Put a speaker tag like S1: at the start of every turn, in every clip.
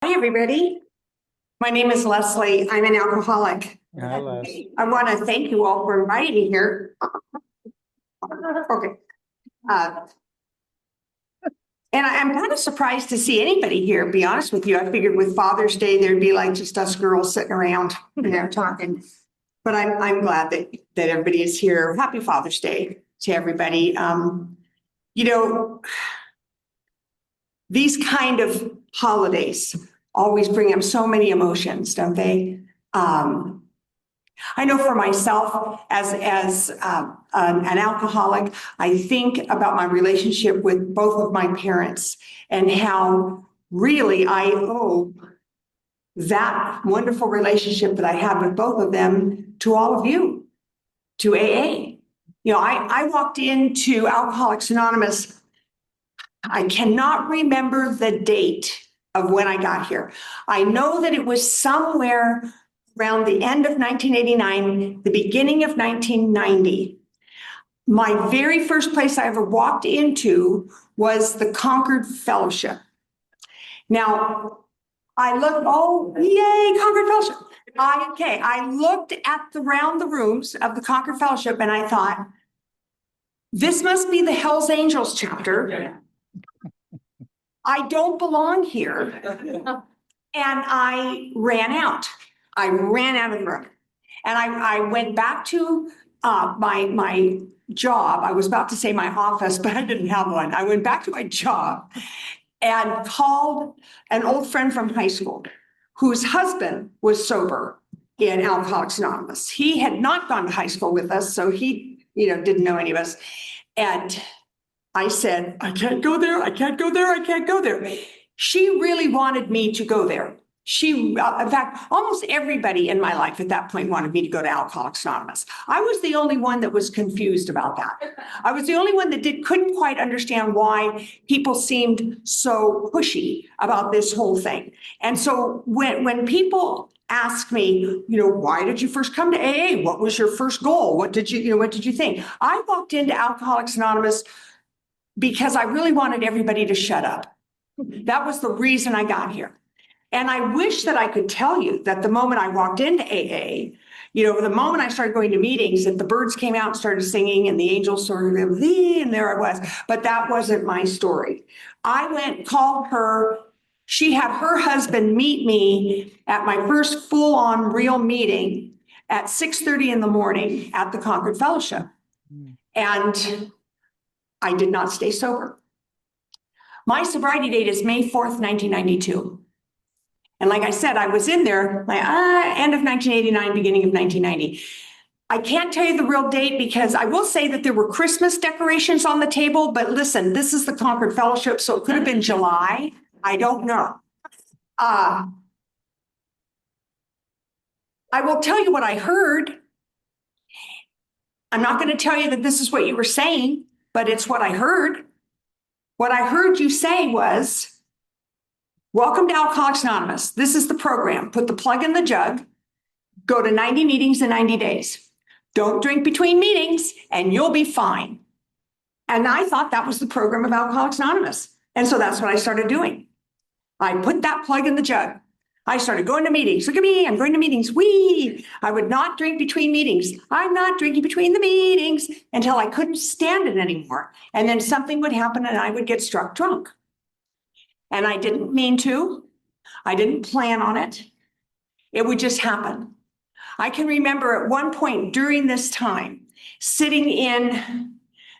S1: Hi, everybody. My name is Leslie. I'm an alcoholic.
S2: Hi, Les.
S1: I want to thank you all for inviting me here. Okay. And I'm kind of surprised to see anybody here, to be honest with you. I figured with Father's Day, there'd be like just us girls sitting around, talking. But I'm glad that everybody is here. Happy Father's Day to everybody. These kind of holidays always bring up so many emotions, don't they? I know for myself, as an alcoholic, I think about my relationship with both of my parents and how really I owe that wonderful relationship that I had with both of them to all of you, to AA. I walked into Alcoholics Anonymous. I cannot remember the date of when I got here. I know that it was somewhere around the end of 1989, the beginning of 1990. My very first place I ever walked into was the Concord Fellowship. Now, I looked, oh, yay, Concord Fellowship. I looked around the rooms of the Concord Fellowship and I thought, this must be the Hells Angels chapter. I don't belong here. And I ran out. I ran out of the room. And I went back to my job. I was about to say my office, but I didn't have one. I went back to my job and called an old friend from high school whose husband was sober in Alcoholics Anonymous. He had not gone to high school with us, so he, didn't know any of us. And I said, I can't go there. I can't go there. I can't go there. She really wanted me to go there. In fact, almost everybody in my life at that point wanted me to go to Alcoholics Anonymous. I was the only one that was confused about that. I was the only one that couldn't quite understand why people seemed so pushy about this whole thing. And so when people ask me, why did you first come to AA? What was your first goal? What did you think? I walked into Alcoholics Anonymous because I really wanted everybody to shut up. That was the reason I got here. And I wish that I could tell you that the moment I walked into AA, the moment I started going to meetings, that the birds came out and started singing and the angels sort of, and there I was. But that wasn't my story. I called her. She had her husband meet me at my first full-on real meeting at 6:30 in the morning at the Concord Fellowship. And I did not stay sober. My sobriety date is May 4th, 1992. And like I said, I was in there end of 1989, beginning of 1990. I can't tell you the real date because I will say that there were Christmas decorations on the table, but listen, this is the Concord Fellowship, so it could have been July. I don't know. I will tell you what I heard. I'm not going to tell you that this is what you were saying, but it's what I heard. What I heard you say was, welcome to Alcoholics Anonymous. This is the program. Put the plug in the jug. Go to 90 meetings in 90 days. Don't drink between meetings and you'll be fine. And I thought that was the program of Alcoholics Anonymous. And so that's what I started doing. I put that plug in the jug. I started going to meetings. Look at me, I'm going to meetings. I would not drink between meetings. I'm not drinking between the meetings until I couldn't stand it anymore. And then something would happen and I would get struck drunk. And I didn't mean to. I didn't plan on it. It would just happen. I can remember at one point during this time, sitting in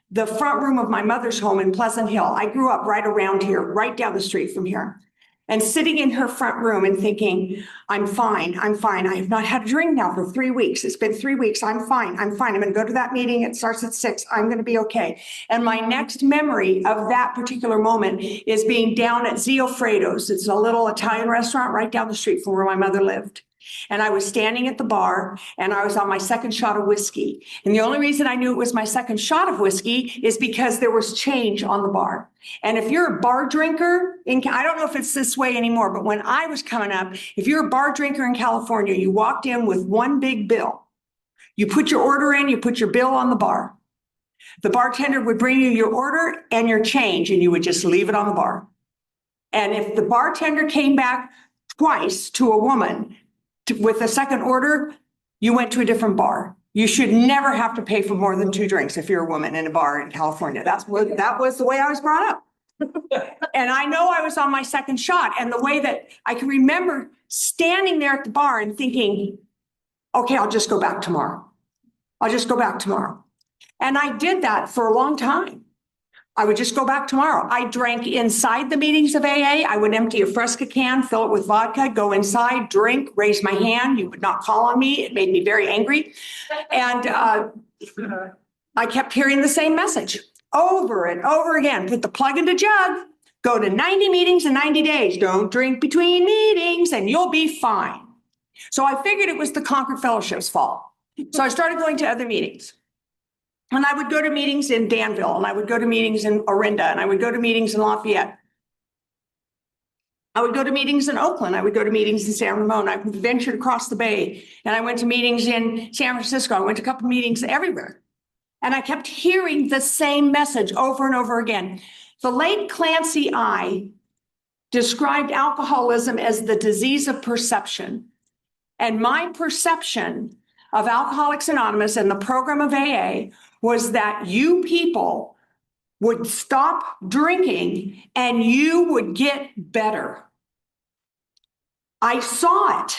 S1: the front room of my mother's home in Pleasant Hill. I grew up right around here, right down the street from here. And sitting in her front room and thinking, I'm fine. I have not had a drink now for 3 weeks. It's been 3 weeks. I'm fine. I'm going to go to that meeting. It starts at 6. I'm going to be okay. And my next memory of that particular moment is being down at Zio Fredo's. It's a little Italian restaurant right down the street from where my mother lived. And I was standing at the bar and I was on my second shot of whiskey. And the only reason I knew it was my second shot of whiskey is because there was change on the bar. And if you're a bar drinker, I don't know if it's this way anymore, but when I was coming up, if you're a bar drinker in California, you walked in with one big bill. You put your order in, you put your bill on the bar. The bartender would bring you your order and your change, and you would just leave it on the bar. And if the bartender came back twice to a woman with a second order, you went to a different bar. You should never have to pay for more than 2 drinks if you're a woman in a bar in California. That was the way I was brought up. And I know I was on my second shot, and the way that I can remember standing there at the bar and thinking, okay, I'll just go back tomorrow. I'll just go back tomorrow. And I did that for a long time. I would just go back tomorrow. I drank inside the meetings of AA. I would empty a Fresca can, fill it with vodka, go inside, drink, raise my hand. You would not call on me. It made me very angry. And I kept hearing the same message over and over again. Put the plug in the jug. Go to 90 meetings in 90 days. Don't drink between meetings and you'll be fine. So I figured it was the Concord Fellowship's fault. So I started going to other meetings. And I would go to meetings in Danville, and I would go to meetings in Orinda, and I would go to meetings in Lafayette. I would go to meetings in Oakland. I would go to meetings in San Ramon. I ventured across the Bay, and I went to meetings in San Francisco. I went to a couple of meetings everywhere. And I kept hearing the same message over and over again. The late Clancy I described alcoholism as the disease of perception. And my perception of Alcoholics Anonymous and the program of AA was that you people would stop drinking and you would get better. I saw it.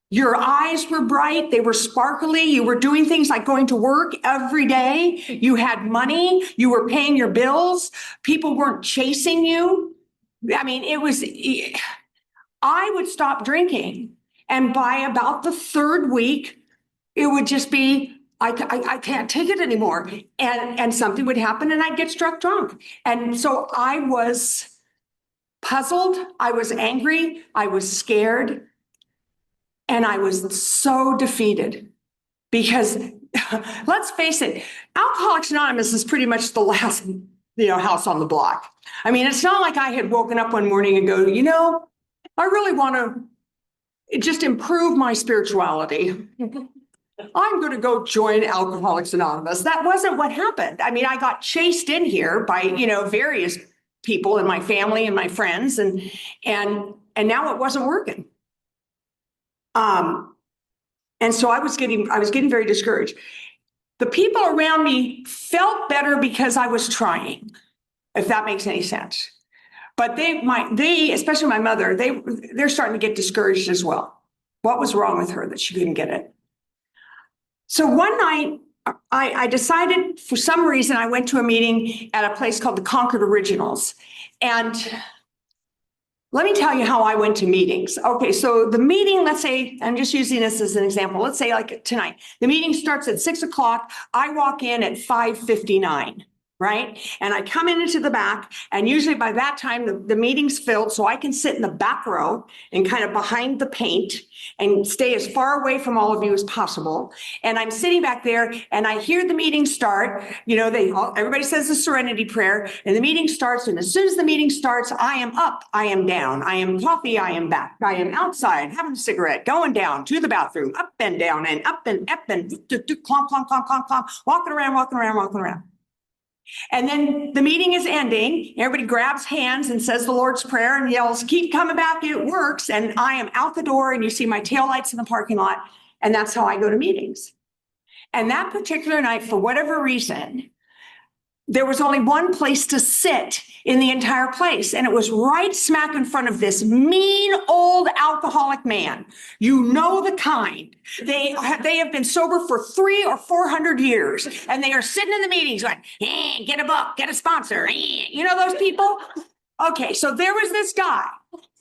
S1: Your eyes were bright. They were sparkly. You were doing things like going to work every day. You had money. You were paying your bills. People weren't chasing you. I mean, I would stop drinking. And by about the 3rd week, it would just be, I can't take it anymore. And something would happen and I'd get struck drunk. And so I was puzzled. I was angry. I was scared. And I was so defeated because let's face it, Alcoholics Anonymous is pretty much the last, house on the block. I mean, it's not like I had woken up one morning and go, I really want to just improve my spirituality. I'm going to go join Alcoholics Anonymous. That wasn't what happened. I mean, I got chased in here by, various people in my family and my friends, and now it wasn't working. And so I was getting very discouraged. The people around me felt better because I was trying, if that makes any sense. But they, especially my mother, they're starting to get discouraged as well. What was wrong with her that she couldn't get it? So one night, I decided, for some reason, I went to a meeting at a place called the Concord Originals. And let me tell you how I went to meetings. Okay, so the meeting, let's say, I'm just using this as an example. Let's say like tonight, the meeting starts at 6 o'clock. I walk in at 5:59. Right? And I come into the back, and usually by that time, the meeting's filled, so I can sit in the back row and kind of behind the paint and stay as far away from all of you as possible. And I'm sitting back there, and I hear the meeting start. Everybody says the serenity prayer, and the meeting starts. And as soon as the meeting starts, I am up, I am down, I am coffee, I am back, I am outside, having a cigarette, going down to the bathroom, up and down, and up and clomp, clomp, clomp, clomp, clomp, walking around. And then the meeting is ending. Everybody grabs hands and says the Lord's Prayer and yells, "Keep coming back, it works." And I am out the door, and you see my taillights in the parking lot. And that's how I go to meetings. And that particular night, for whatever reason, there was only one place to sit in the entire place. And it was right smack in front of this mean old alcoholic man. You know the kind. They have been sober for 300 or 400 years. And they are sitting in the meetings going, get a book, get a sponsor. You know those people? Okay, so there was this guy.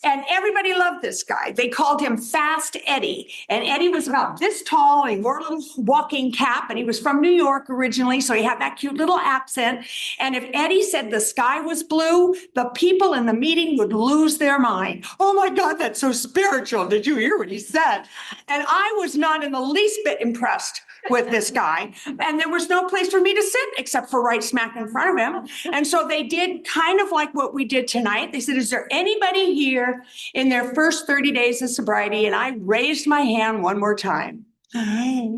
S1: And everybody loved this guy. They called him Fast Eddie. And Eddie was about this tall, and he wore a little walking cap, and he was from New York originally, so he had that cute little accent. And if Eddie said the sky was blue, the people in the meeting would lose their mind. Oh my God, that's so spiritual. Did you hear what he said? And I was not in the least bit impressed with this guy. And there was no place for me to sit except for right smack in front of him. And so they did kind of like what we did tonight. They said, "Is there anybody here in their first 30 days of sobriety?" And I raised my hand one more time. Hi,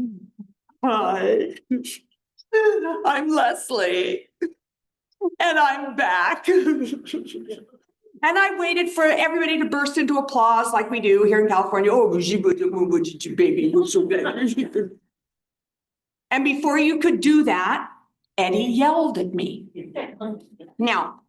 S1: I'm Leslie, and I'm back. And I waited for everybody to burst into applause like we do here in California. Oh, baby, you're so good. And before you could do that, Eddie yelled at me. Now,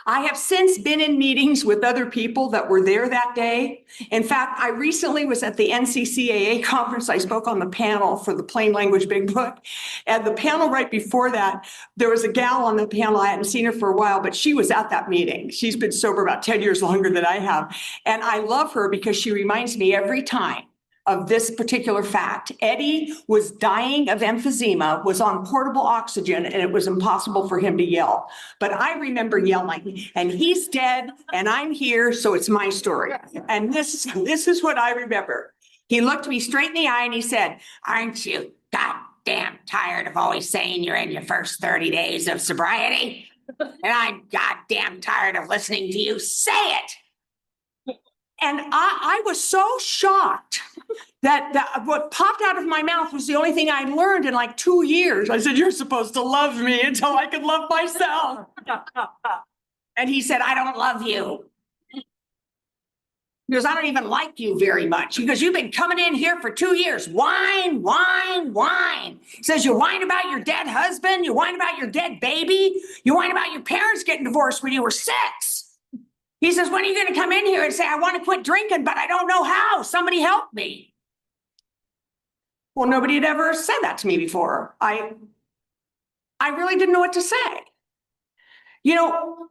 S1: I have since been in meetings with other people that were there that day. In fact, I recently was at the NCCAA conference. I spoke on the panel for the Plain Language Big Book. And the panel right before that, there was a gal on the panel. I hadn't seen her for a while, but she was at that meeting. She's been sober about 10 years longer than I have. And I love her because she reminds me every time of this particular fact. Eddie was dying of emphysema, was on portable oxygen, and it was impossible for him to yell. But I remember yelling, and he's dead, and I'm here, so it's my story. And this is what I remember. He looked me straight in the eye and he said, "Aren't you goddamn tired of always saying you're in your first 30 days of sobriety? And I'm goddamn tired of listening to you say it." And I was so shocked that what popped out of my mouth was the only thing I'd learned in like 2 years. I said, "You're supposed to love me until I can love myself." And he said, "I don't love you." He goes, "I don't even like you very much." He goes, "You've been coming in here for 2 years. Whine, whine, whine." He says, "You whine about your dead husband. You whine about your dead baby. You whine about your parents getting divorced when you were 6. He says, "When are you going to come in here and say, I want to quit drinking, but I don't know how. Somebody help me." Well, nobody had ever said that to me before. I really didn't know what to say. You know,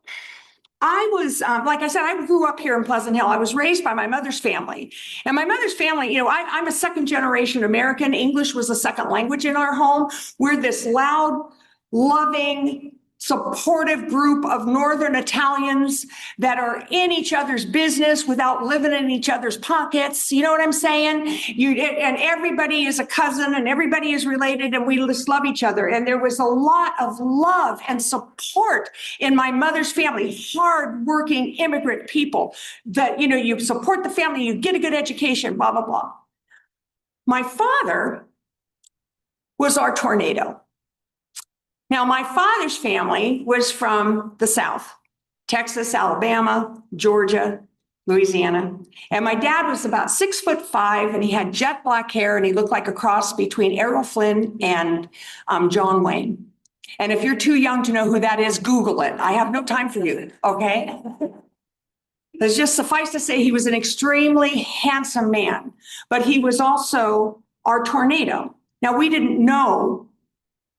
S1: I was, like I said, I grew up here in Pleasant Hill. I was raised by my mother's family. And my mother's family, I'm a second generation American. English was a second language in our home. We're this loud, loving, supportive group of Northern Italians that are in each other's business without living in each other's pockets. You know what I'm saying? And everybody is a cousin and everybody is related and we just love each other. And there was a lot of love and support in my mother's family, hardworking immigrant people that, you support the family, you get a good education, blah, blah, blah. My father was our tornado. Now, my father's family was from the South, Texas, Alabama, Georgia, Louisiana. And my dad was about 6'5" and he had jet black hair and he looked like a cross between Errol Flynn and John Wayne. And if you're too young to know who that is, Google it. I have no time for you, okay? Let's just suffice to say he was an extremely handsome man, but he was also our tornado. Now, we didn't know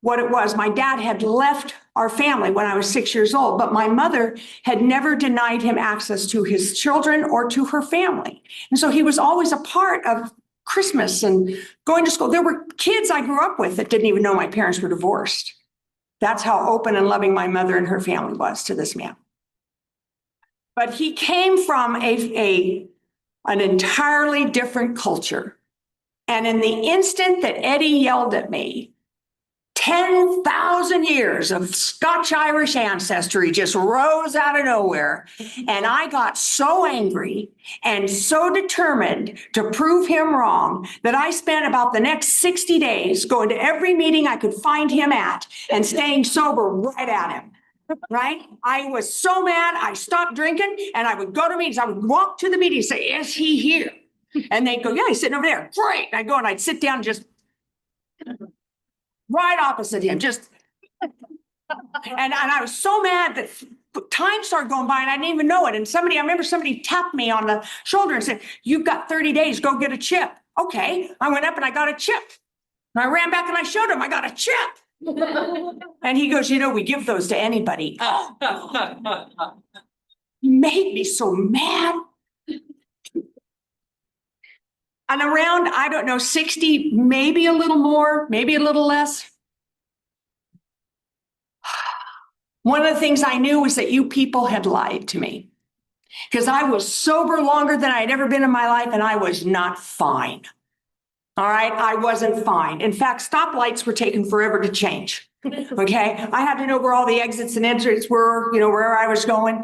S1: what it was. My dad had left our family when I was 6 years old, but my mother had never denied him access to his children or to her family. And so he was always a part of Christmas and going to school. There were kids I grew up with that didn't even know my parents were divorced. That's how open and loving my mother and her family was to this man. But he came from an entirely different culture. And in the instant that Eddie yelled at me, 10,000 years of Scotch-Irish ancestry just rose out of nowhere. And I got so angry and so determined to prove him wrong that I spent about the next 60 days going to every meeting I could find him at and staying sober right at him. Right? I was so mad, I stopped drinking and I would go to meetings. I would walk to the meeting and say, "Is he here?" And they'd go, "Yeah, he's sitting over there." Great. And I'd go and I'd sit down just right opposite him, and I was so mad that time started going by and I didn't even know it. And I remember somebody tapped me on the shoulder and said, "You've got 30 days, go get a chip." Okay, I went up and I got a chip. And I ran back and I showed him I got a chip. And he goes, "We give those to anybody." He made me so mad. And around, I don't know, 60, maybe a little more, maybe a little less. One of the things I knew was that you people had lied to me because I was sober longer than I had ever been in my life and I was not fine. All right, I wasn't fine. In fact, stoplights were taking forever to change. Okay, I had to know where all the exits and entries were, where I was going.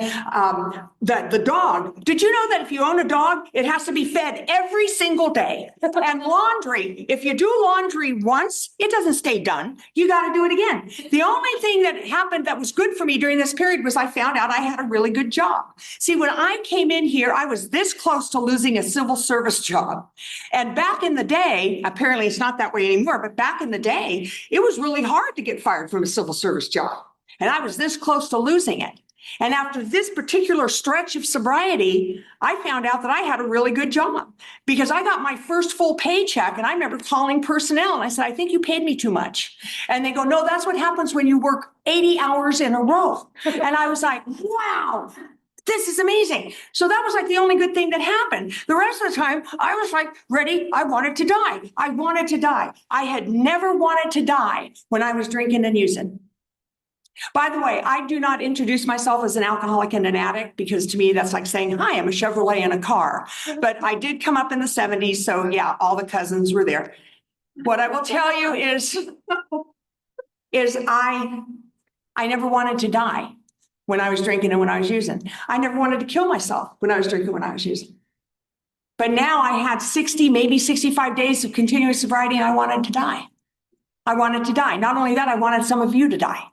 S1: The dog, did you know that if you own a dog, it has to be fed every single day? And laundry, if you do laundry once, it doesn't stay done. You got to do it again. The only thing that happened that was good for me during this period was I found out I had a really good job. See, when I came in here, I was this close to losing a civil service job. And back in the day, apparently it's not that way anymore, but back in the day, it was really hard to get fired from a civil service job. And I was this close to losing it. And after this particular stretch of sobriety, I found out that I had a really good job because I got my first full paycheck. And I remember calling personnel and I said, I think you paid me too much. And they go, no, that's what happens when you work 80 hours in a row. And I was like, wow. This is amazing. So that was like the only good thing that happened. The rest of the time, I was like ready. I wanted to die. I wanted to die. I had never wanted to die when I was drinking and using. By the way, I do not introduce myself as an alcoholic and an addict because to me, that's like saying, hi, I'm a Chevrolet in a car. But I did come up in the 70s. So yeah, all the cousins were there. What I will tell you is I never wanted to die when I was drinking and when I was using. I never wanted to kill myself when I was drinking, when I was using. But now I had 60, maybe 65 days of continuous sobriety and I wanted to die. I wanted to die. Not only that, I wanted some of you to die.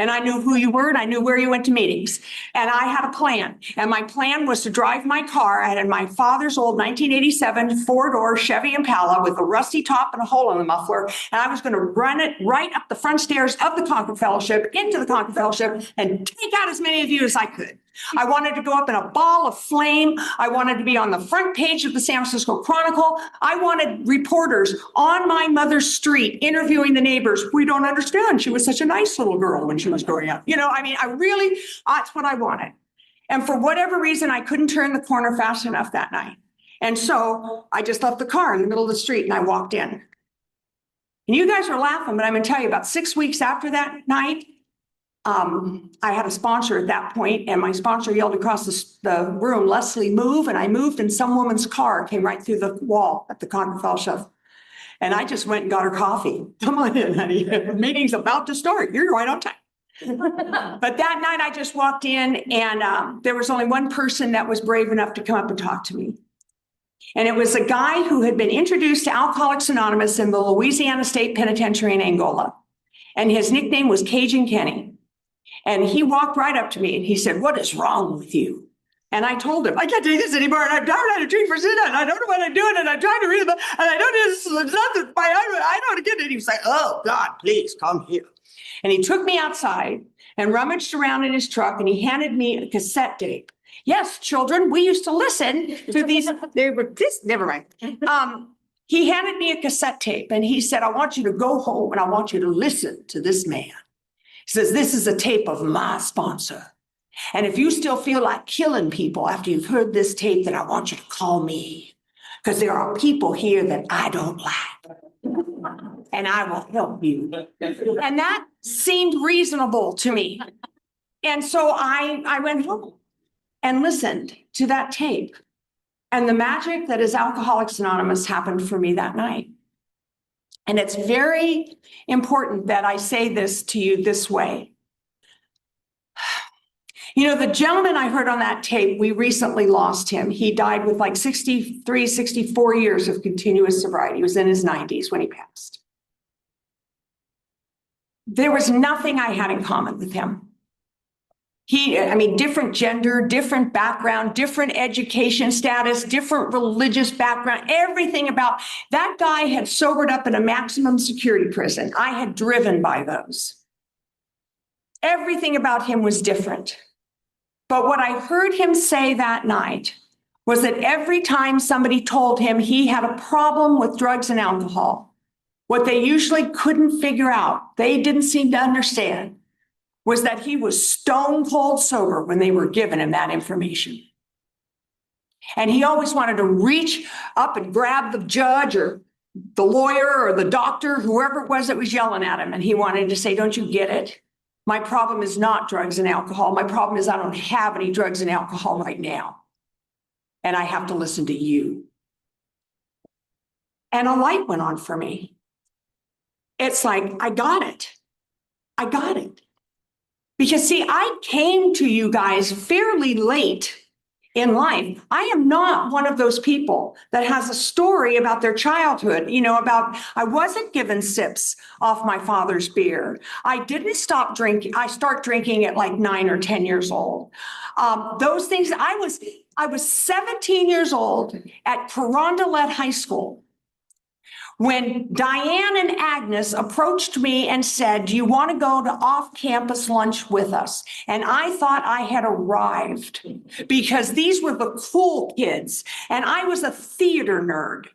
S1: And I knew who you were and I knew where you went to meetings. And I had a plan. And my plan was to drive my car. I had my father's old 1987 four-door Chevy Impala with a rusty top and a hole in the muffler. And I was going to run it right up the front stairs of the Concord Fellowship, into the Concord Fellowship, and take out as many of you as I could. I wanted to go up in a ball of flame. I wanted to be on the front page of the San Francisco Chronicle. I wanted reporters on my mother's street interviewing the neighbors. We don't understand. She was such a nice little girl when she was growing up. That's what I wanted. And for whatever reason, I couldn't turn the corner fast enough that night. And so I just left the car in the middle of the street and I walked in. And you guys are laughing, but I'm going to tell you about 6 weeks after that night, I had a sponsor at that point, and my sponsor yelled across the room, Leslie, move. And I moved, and some woman's car came right through the wall at the Concord Fellowship. And I just went and got her coffee. Come on in, honey. The meeting's about to start. You're right on time. But that night I just walked in, and there was only one person that was brave enough to come up and talk to me. And it was a guy who had been introduced to Alcoholics Anonymous in the Louisiana State Penitentiary in Angola. And his nickname was Cajun Kenny. And he walked right up to me and he said, what is wrong with you? And I told him, I can't do this anymore. And I've never had a drink for Zina, and I don't know what I'm doing. And I'm trying to read them. And I don't do this. I don't get it. And he was like, oh, God, please come here. And he took me outside and rummaged around in his truck and he handed me a cassette tape. Yes, children, we used to listen to these. They were this, never mind. He handed me a cassette tape and he said, I want you to go home and I want you to listen to this man. He says, this is a tape of my sponsor. And if you still feel like killing people after you've heard this tape, then I want you to call me. Because there are people here that I don't like. And I will help you. And that seemed reasonable to me. And so I went home and listened to that tape. And the magic that is Alcoholics Anonymous happened for me that night. And it's very important that I say this to you this way. You know, the gentleman I heard on that tape, we recently lost him. He died with like 63, 64 years of continuous sobriety. He was in his 90s when he passed. There was nothing I had in common with him. Different gender, different background, different education status, different religious background, everything about that guy had sobered up in a maximum security prison. I had driven by those. Everything about him was different. But what I heard him say that night was that every time somebody told him he had a problem with drugs and alcohol, what they usually couldn't figure out, they didn't seem to understand, was that he was stone cold sober when they were giving him that information. And he always wanted to reach up and grab the judge or the lawyer or the doctor, whoever it was that was yelling at him. And he wanted to say, don't you get it? My problem is not drugs and alcohol. My problem is I don't have any drugs and alcohol right now. And I have to listen to you. And a light went on for me. It's like, I got it. I got it. Because see, I came to you guys fairly late in life. I am not one of those people that has a story about their childhood, about I wasn't given sips off my father's beer. I didn't stop drinking. I start drinking at like 9 or 10 years old. Those things, I was 17 years old at Carondelet High School when Diane and Agnes approached me and said, do you want to go to off-campus lunch with us? And I thought I had arrived because these were the cool kids and I was a theater nerd,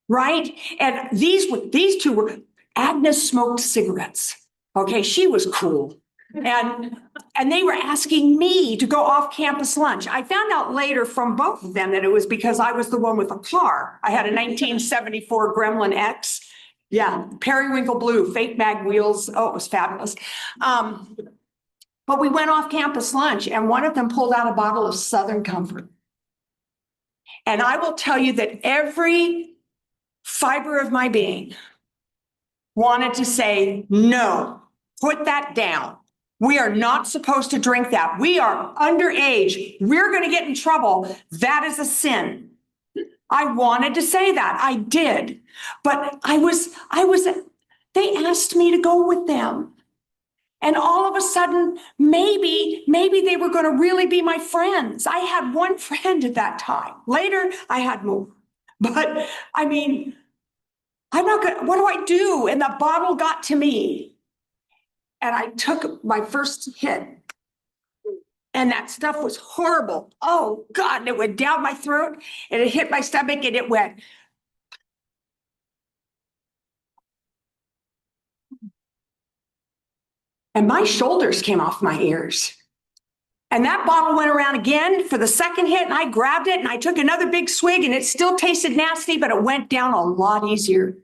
S1: right? And these two were, Agnes smoked cigarettes. Okay, she was cool. And they were asking me to go off campus lunch. I found out later from both of them that it was because I was the one with a car. I had a 1974 Gremlin X. Yeah, periwinkle blue, fake mag wheels. Oh, it was fabulous. But we went off campus lunch and one of them pulled out a bottle of Southern Comfort. And I will tell you that every fiber of my being wanted to say, no, put that down. We are not supposed to drink that. We are underage. We're going to get in trouble. That is a sin. I wanted to say that. I did. But they asked me to go with them. And all of a sudden, maybe they were going to really be my friends. I had one friend at that time. Later, I had more. But I mean, what do I do? And the bottle got to me. And I took my first hit. And that stuff was horrible. Oh, God. And it went down my throat. And it hit my stomach. And it went. And my shoulders came off my ears. And that bottle went around again for the second hit. And I grabbed it. And I took another big swig. And it still tasted nasty. But it went down a lot easier.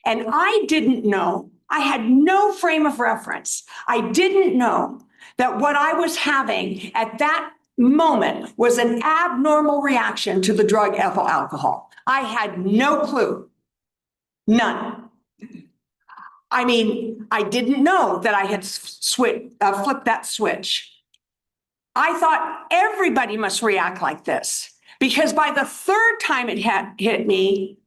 S1: And I didn't know. I had no frame of reference. I didn't know that what I was having at that moment was an abnormal reaction to the drug ethyl alcohol. I had no clue. None. I mean, I didn't know that I had flipped that switch. I thought everybody must react like this because by the third time it had hit me,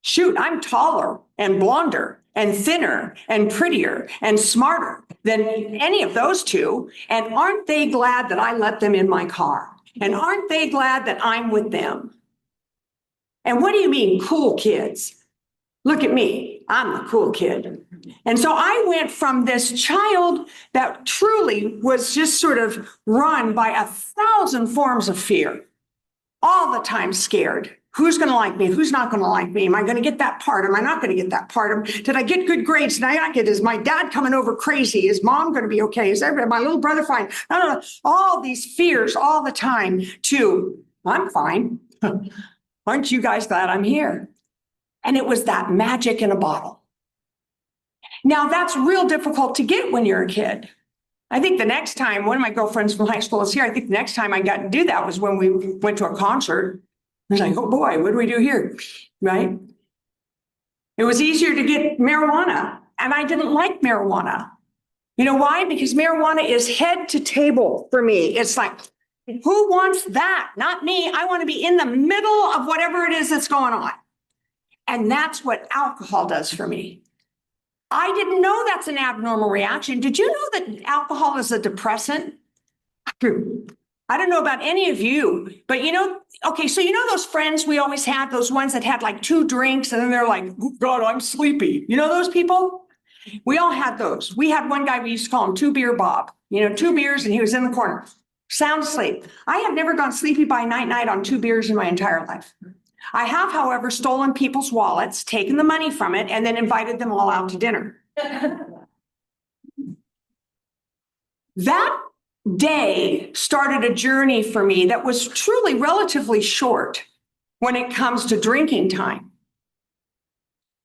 S1: shoot, I'm taller and blonder and thinner and prettier and smarter than any of those two. And aren't they glad that I let them in my car? And aren't they glad that I'm with them? And what do you mean, cool kids? Look at me. I'm the cool kid. And so I went from this child that truly was just sort of run by 1,000 forms of fear, all the time scared. Who's going to like me? Who's not going to like me? Am I going to get that part? Am I not going to get that part? Did I get good grades? Did I not get? Is my dad coming over crazy? Is mom going to be okay? Is my little brother fine? No. All these fears all the time too. I'm fine. Aren't you guys glad I'm here? And it was that magic in a bottle. Now that's real difficult to get when you're a kid. I think the next time, one of my girlfriends from high school is here. I think the next time I got to do that was when we went to a concert. I was like, oh boy, what do we do here? Right? It was easier to get marijuana, and I didn't like marijuana. You know why? Because marijuana is head to table for me. It's like, who wants that? Not me. I want to be in the middle of whatever it is that's going on. And that's what alcohol does for me. I didn't know that's an abnormal reaction. Did you know that alcohol is a depressant? I don't know about any of you, but okay, so those friends we always had, those ones that had like 2 drinks and then they're like, oh God, I'm sleepy. You know those people? We all had those. We had one guy, we used to call him 2 Beer Bob, 2 beers and he was in the corner, sound asleep. I have never gone sleepy by night on 2 beers in my entire life. I have, however, stolen people's wallets, taken the money from it, and then invited them all out to dinner. That day started a journey for me that was truly relatively short when it comes to drinking time.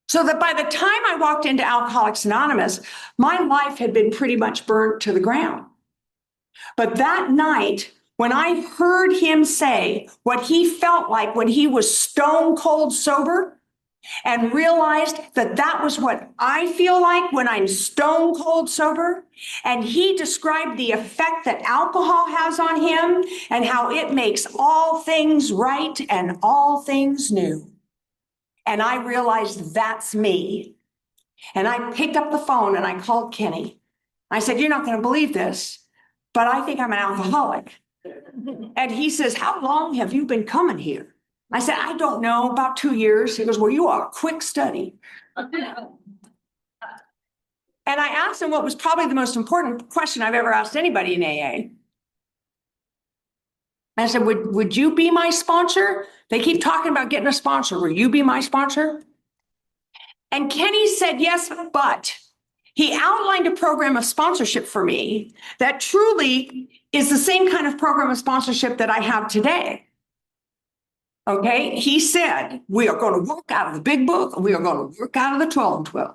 S1: So that by the time I walked into Alcoholics Anonymous, my life had been pretty much burnt to the ground. But that night, when I heard him say what he felt like when he was stone cold sober, and realized that that was what I feel like when I'm stone cold sober. And he described the effect that alcohol has on him and how it makes all things right and all things new. And I realized that's me. And I picked up the phone and I called Kenny. I said, "You're not going to believe this, but I think I'm an alcoholic." And he says, "How long have you been coming here?" I said, "I don't know, about 2 years." He goes, "Well, you are a quick study." And I asked him what was probably the most important question I've ever asked anybody in AA. I said, would you be my sponsor? They keep talking about getting a sponsor. Will you be my sponsor? And Kenny said, yes, but he outlined a program of sponsorship for me that truly is the same kind of program of sponsorship that I have today. Okay, he said, we are going to work out of the big book, and we are going to work out of the 12 and 12.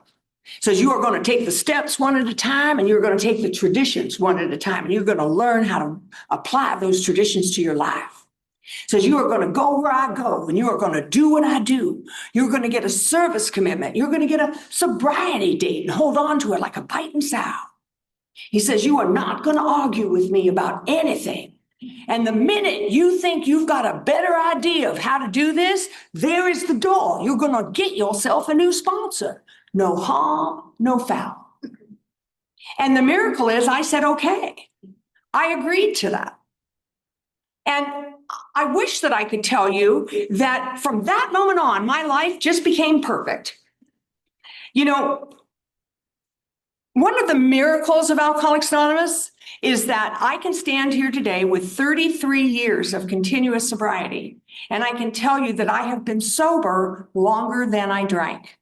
S1: Says you are going to take the steps one at a time, and you're going to take the traditions one at a time, and you're going to learn how to apply those traditions to your life. Says you are going to go where I go, and you are going to do what I do. You're going to get a service commitment. You're going to get a sobriety date and hold on to it like a bite and sow. He says you are not going to argue with me about anything. And the minute you think you've got a better idea of how to do this, there is the door. You're going to get yourself a new sponsor. No harm, no foul. And the miracle is I said, okay. I agreed to that. And I wish that I could tell you that from that moment on, my life just became perfect. You know, one of the miracles of Alcoholics Anonymous is that I can stand here today with 33 years of continuous sobriety, and I can tell you that I have been sober longer than I drank.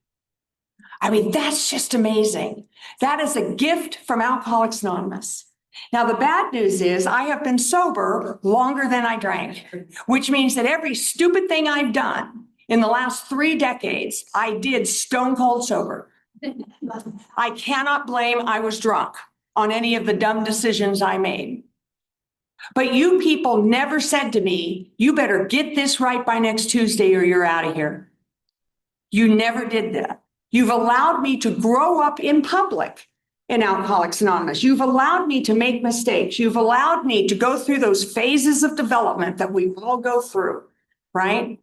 S1: I mean, that's just amazing. That is a gift from Alcoholics Anonymous. Now, the bad news is I have been sober longer than I drank, which means that every stupid thing I've done in the last 3 decades, I did stone cold sober. I cannot blame I was drunk on any of the dumb decisions I made. But you people never said to me, you better get this right by next Tuesday or you're out of here. You never did that. You've allowed me to grow up in public in Alcoholics Anonymous. You've allowed me to make mistakes. You've allowed me to go through those phases of development that we all go through, right?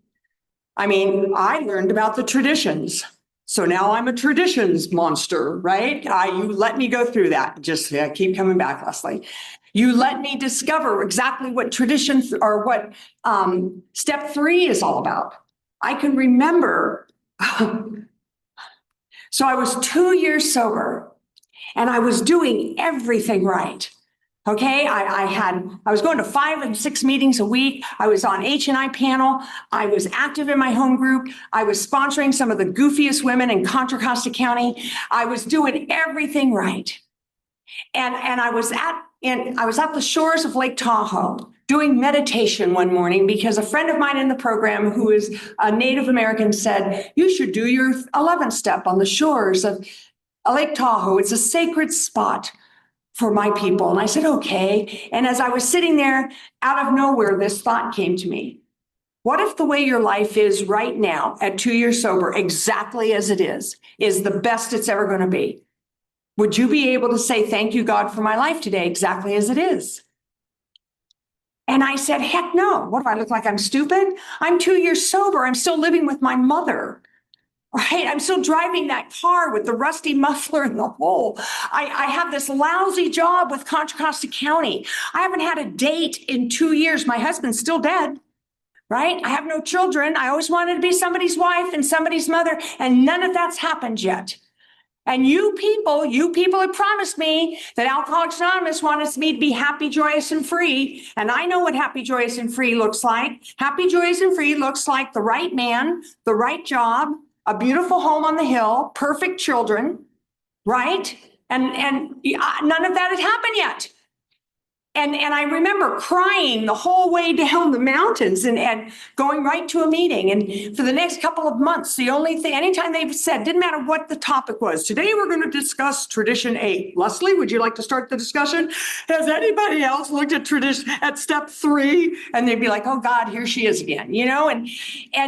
S1: I mean, I learned about the traditions. So now I'm a traditions monster, right? You let me go through that. Just keep coming back, Leslie. You let me discover exactly what traditions or what step 3 is all about. I can remember. So I was 2 years sober and I was doing everything right. Okay, I was going to 5 and 6 meetings a week. I was on H&I panel. I was active in my home group. I was sponsoring some of the goofiest women in Contra Costa County. I was doing everything right. And I was at the shores of Lake Tahoe doing meditation one morning because a friend of mine in the program who is a Native American said, you should do your 11th step on the shores of Lake Tahoe. It's a sacred spot for my people. And I said, okay. And as I was sitting there, out of nowhere, this thought came to me. What if the way your life is right now at 2 years sober, exactly as it is the best it's ever going to be? Would you be able to say, thank you, God, for my life today, exactly as it is? And I said, heck no. What do I look like? I'm stupid? I'm 2 years sober. I'm still living with my mother. Right? I'm still driving that car with the rusty muffler in the hole. I have this lousy job with Contra Costa County. I haven't had a date in 2 years. My husband's still dead, right? I have no children. I always wanted to be somebody's wife and somebody's mother, and none of that's happened yet. And you people have promised me that Alcoholics Anonymous wants me to be happy, joyous, and free. And I know what happy, joyous, and free looks like. Happy, joyous, and free looks like the right man, the right job, a beautiful home on the hill, perfect children, right? And none of that had happened yet. And I remember crying the whole way down the mountains and going right to a meeting. And for the next couple of months, the only thing, anytime they've said, didn't matter what the topic was, today we're going to discuss tradition 8. Leslie, would you like to start the discussion? Has anybody else looked at tradition at step 3? And they'd be like, oh God, here she is again, you know, and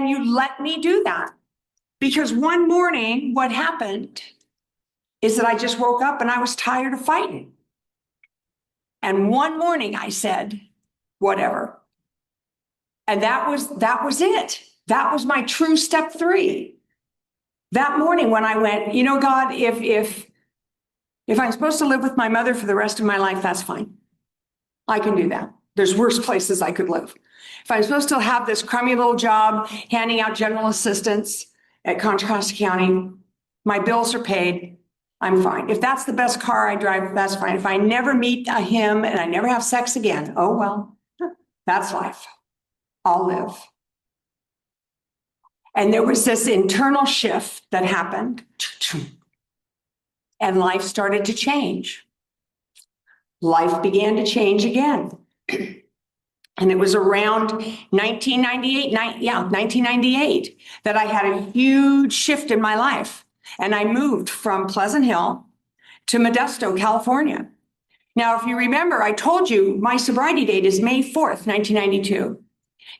S1: you let me do that. Because one morning, what happened is that I just woke up and I was tired of fighting. And one morning I said, whatever. And that was it. That was my true step 3. That morning when I went, you know, God, if I'm supposed to live with my mother for the rest of my life, that's fine. I can do that. There's worse places I could live. If I'm supposed to have this crummy little job handing out general assistance at Contra Costa County, my bills are paid, I'm fine. If that's the best car I drive, that's fine. If I never meet him and I never have sex again, oh well, that's life. I'll live. And there was this internal shift that happened, and life started to change. Life began to change again. And it was around 1998 that I had a huge shift in my life. And I moved from Pleasant Hill to Modesto, California. Now, if you remember, I told you my sobriety date is May 4th, 1992.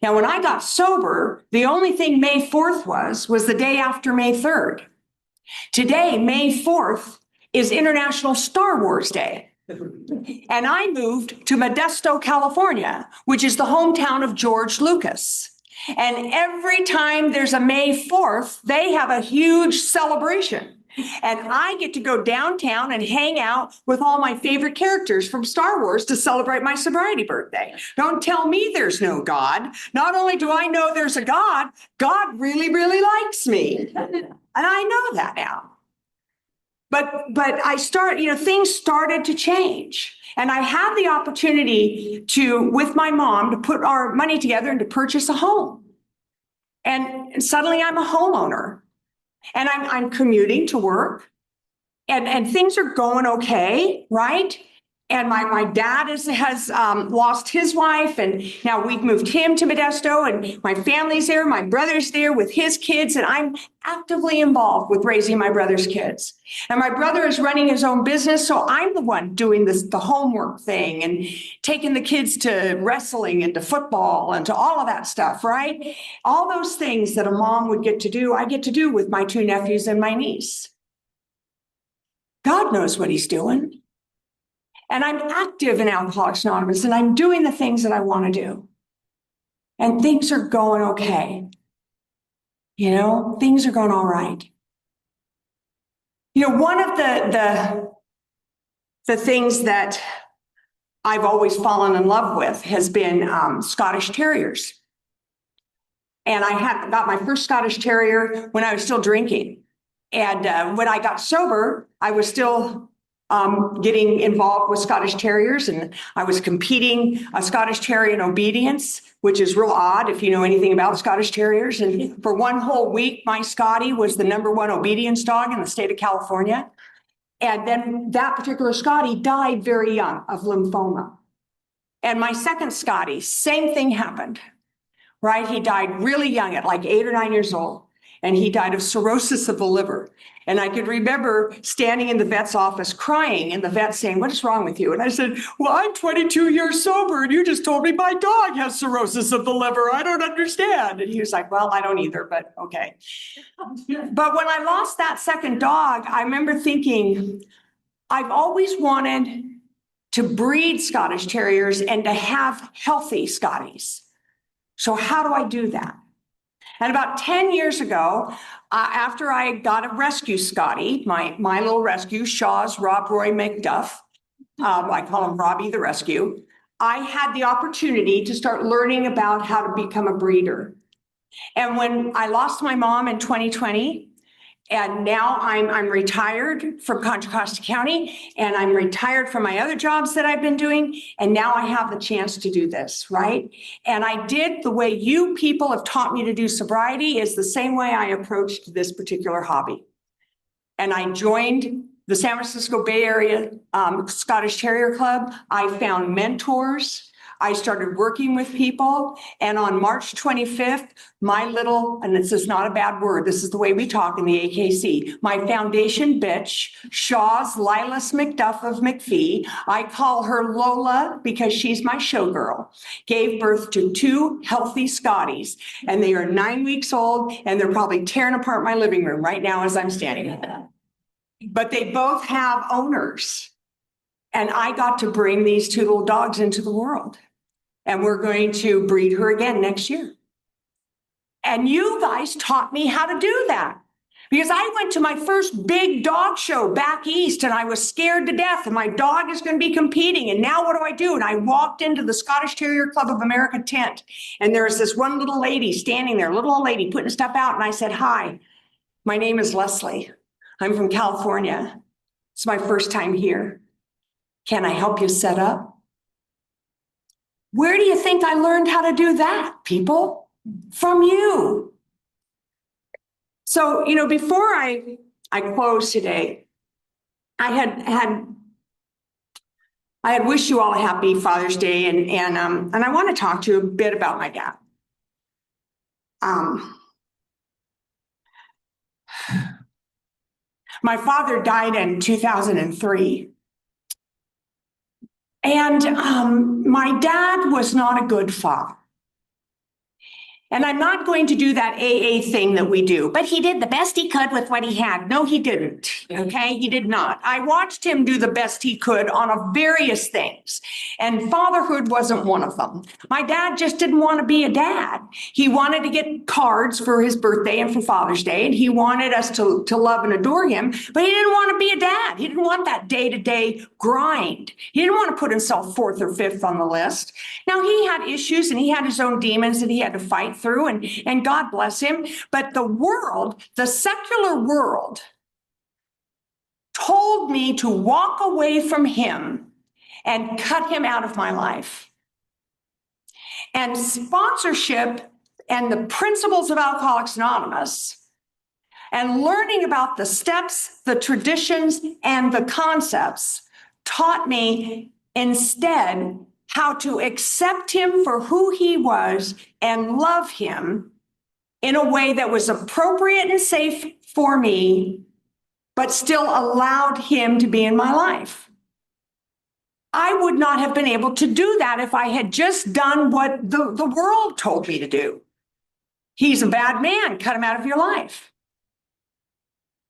S1: Now, when I got sober, the only thing May 4th was the day after May 3rd. Today, May 4th, is International Star Wars Day. And I moved to Modesto, California, which is the hometown of George Lucas. And every time there's a May 4th, they have a huge celebration. And I get to go downtown and hang out with all my favorite characters from Star Wars to celebrate my sobriety birthday. Don't tell me there's no God. Not only do I know there's a God, God really, really likes me. And I know that now. But things started to change. And I had the opportunity with my mom, to put our money together and to purchase a home. And suddenly I'm a homeowner. And I'm commuting to work. And things are going okay, right? And my dad has lost his wife, and now we've moved him to Modesto, and my family's there, my brother's there with his kids, and I'm actively involved with raising my brother's kids. And my brother is running his own business, so I'm the one doing the homework thing and taking the kids to wrestling and to football and to all of that stuff, right? All those things that a mom would get to do, I get to do with my 2 nephews and my niece. God knows what he's doing. And I'm active in Alcoholics Anonymous, and I'm doing the things that I want to do. And things are going okay. You know, things are going all right. You know, one of the things that I've always fallen in love with has been Scottish Terriers. And I got my first Scottish Terrier when I was still drinking. And when I got sober, I was still getting involved with Scottish Terriers, and I was competing a Scottish Terrier in obedience, which is real odd if you know anything about Scottish Terriers. And for one whole week, my Scottie was the #1 obedience dog in the state of California. And then that particular Scottie died very young of lymphoma. And my second Scottie, same thing happened, right? He died really young at like 8 or 9 years old. And he died of cirrhosis of the liver. And I could remember standing in the vet's office crying, and the vet saying, "What is wrong with you?" And I said, "Well, I'm 22 years sober, and you just told me my dog has cirrhosis of the liver. I don't understand." And he was like, "Well, I don't either, but okay." But when I lost that second dog, I remember thinking, I've always wanted to breed Scottish Terriers and to have healthy Scotties. So how do I do that? And about 10 years ago, after I got a rescue Scottie, my little rescue, Shaw's Rob Roy McDuff, I call him Robbie the Rescue, I had the opportunity to start learning about how to become a breeder. And when I lost my mom in 2020, and now I'm retired from Contra Costa County, and I'm retired from my other jobs that I've been doing, and now I have the chance to do this, right? And I did the way you people have taught me to do sobriety is the same way I approached this particular hobby. And I joined the San Francisco Bay Area Scottish Terrier Club. I found mentors. I started working with people. And on March 25th, my little, and this is not a bad word, this is the way we talk in the AKC, my foundation bitch, Shaw's Lilas McDuff of McPhee, I call her Lola because she's my showgirl, gave birth to 2 healthy Scotties. And they are 9 weeks old, and they're probably tearing apart my living room right now as I'm standing here. But they both have owners. And I got to bring these 2 little dogs into the world. And we're going to breed her again next year. And you guys taught me how to do that. Because I went to my first big dog show back east and I was scared to death and my dog is going to be competing. And now what do I do? And I walked into the Scottish Terrier Club of America tent. And there was this one little lady standing there, little old lady putting stuff out. And I said, "Hi, my name is Leslie. I'm from California. It's my first time here. Can I help you set up?" Where do you think I learned how to do that, people? From you. So, before I close today, I had wished you all a happy Father's Day, and I want to talk to you a bit about my dad. My father died in 2003. And my dad was not a good father. And I'm not going to do that AA thing that we do, but he did the best he could with what he had. No, he didn't. Okay, he did not. I watched him do the best he could on various things, and fatherhood wasn't one of them. My dad just didn't want to be a dad. He wanted to get cards for his birthday and for Father's Day, and he wanted us to love and adore him, but he didn't want to be a dad. He didn't want that day-to-day grind. He didn't want to put himself 4th or 5th on the list. Now, he had issues and he had his own demons that he had to fight through, and God bless him. But the world, the secular world, told me to walk away from him and cut him out of my life. And sponsorship and the principles of Alcoholics Anonymous and learning about the steps, the traditions, and the concepts taught me instead how to accept him for who he was and love him in a way that was appropriate and safe for me, but still allowed him to be in my life. I would not have been able to do that if I had just done what the world told me to do. He's a bad man, cut him out of your life.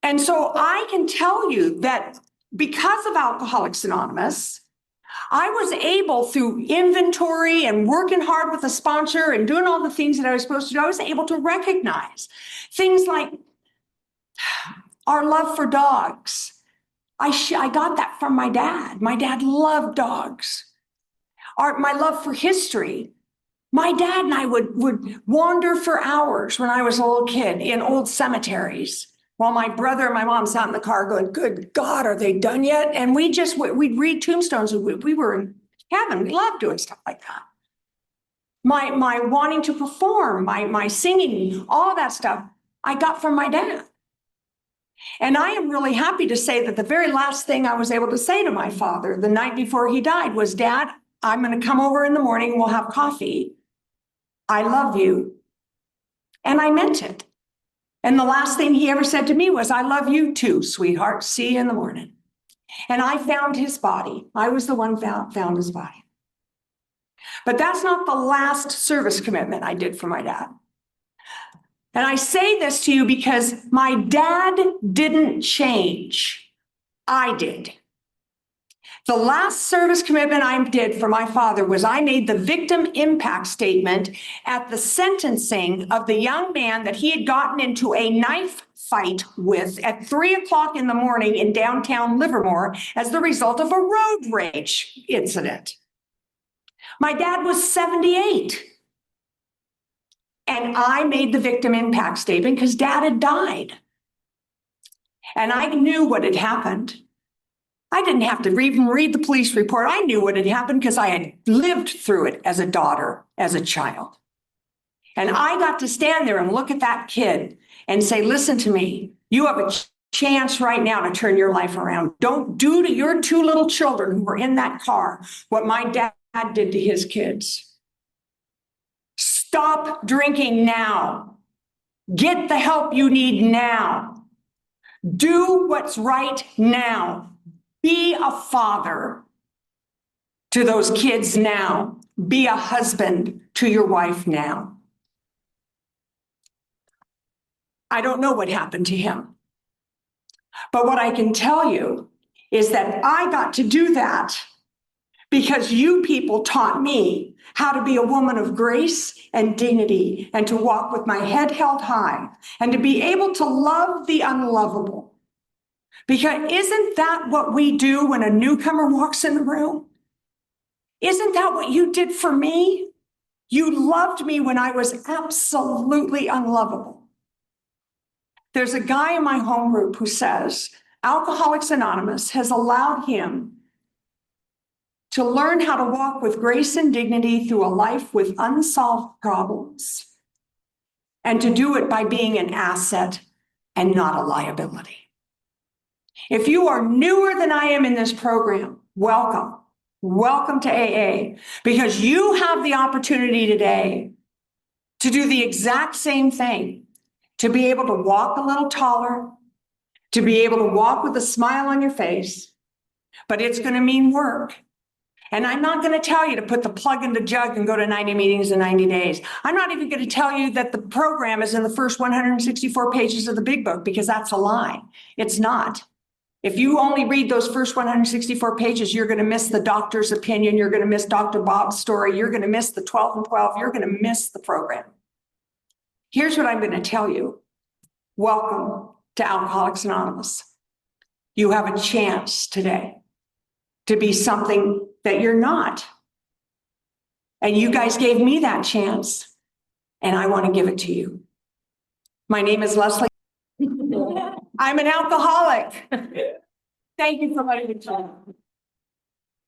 S1: And so I can tell you that because of Alcoholics Anonymous, I was able, through inventory and working hard with a sponsor and doing all the things that I was supposed to do, I was able to recognize things like our love for dogs. I got that from my dad. My dad loved dogs. My love for history. My dad and I would wander for hours when I was a little kid in old cemeteries, while my brother and my mom sat in the car going, "Good God, are they done yet?" And we'd read tombstones. We were in heaven. We loved doing stuff like that. My wanting to perform, my singing, all that stuff, I got from my dad. And I am really happy to say that the very last thing I was able to say to my father the night before he died was, "Dad, I'm going to come over in the morning. We'll have coffee. I love you." And I meant it. And the last thing he ever said to me was, "I love you too, sweetheart. See you in the morning." And I found his body. I was the one found his body. But that's not the last service commitment I did for my dad. And I say this to you because my dad didn't change. I did. The last service commitment I did for my father was I made the victim impact statement at the sentencing of the young man that he had gotten into a knife fight with at 3:00 in the morning in downtown Livermore as the result of a road rage incident. My dad was 78. And I made the victim impact statement because Dad had died. And I knew what had happened. I didn't have to even read the police report. I knew what had happened because I had lived through it as a daughter, as a child. And I got to stand there and look at that kid and say, "Listen to me. You have a chance right now to turn your life around. Don't do to your 2 little children who were in that car what my dad dad did to his kids. Stop drinking now. Get the help you need now. Do what's right now. Be a father to those kids now. Be a husband to your wife now. I don't know what happened to him. But what I can tell you is that I got to do that because you people taught me how to be a woman of grace and dignity and to walk with my head held high and to be able to love the unlovable. Because isn't that what we do when a newcomer walks in the room? Isn't that what you did for me? You loved me when I was absolutely unlovable. There's a guy in my home group who says Alcoholics Anonymous has allowed him to learn how to walk with grace and dignity through a life with unsolved problems, and to do it by being an asset and not a liability. If you are newer than I am in this program, welcome. Welcome to AA, because you have the opportunity today to do the exact same thing, to be able to walk a little taller, to be able to walk with a smile on your face, but it's going to mean work. And I'm not going to tell you to put the plug in the jug and go to 90 meetings in 90 days. I'm not even going to tell you that the program is in the first 164 pages of the big book, because that's a lie. It's not. If you only read those first 164 pages, you're going to miss the doctor's opinion. You're going to miss Dr. Bob's story. You're going to miss the 12 and 12. You're going to miss the program. Here's what I'm going to tell you. Welcome to Alcoholics Anonymous. You have a chance today to be something that you're not. And you guys gave me that chance, and I want to give it to you. My name is Leslie. I'm an alcoholic. Thank you for letting me talk.